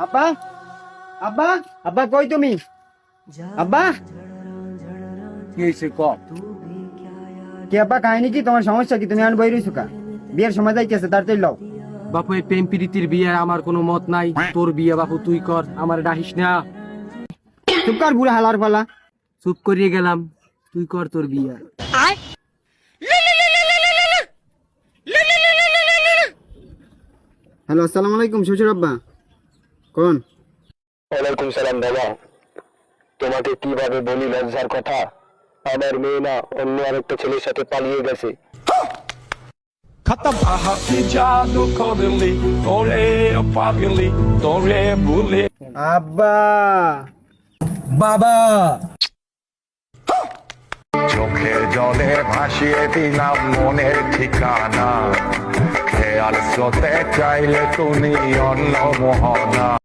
আব্বা আব্বা আব্বা কই তুমি? আব্বা কি হয়েছে ক? কি আব্বা কাহিনী কি? তোমার সমস্যা কি? তুমি এখন বই রইছো কা? বিয়ের সময় যাইতেছে, তাড়াতাড়ি লও। বাপু এই প্রেম প্রীতির বিয়ে আমার কোনো মত নাই। তোর বিয়ে বাপু তুই কর, আমার ডাহিস না। চুপ কর বুড়া হালার পালা। চুপ করিয়ে গেলাম, তুই কর তোর বিয়ে। হ্যালো, আসসালামু আলাইকুম শ্বশুর আব্বা। কোন? ওয়ালাইকুম সালাম বাবা। তোমাকে কিভাবে বলি লজ্জার কথা? আমার মেয়ে না অন্য আরেকটা ছেলের সাথে পালিয়ে গেছে। खत्म हाथी जादू करली तोरे पागली तोरे भूले আব্বা বাবা চোখের জলে ভাসিয়ে দিলাম মনের ঠিকানা, খেয়াল স্রোতে চাইলে তুমি অন্য মোহনা।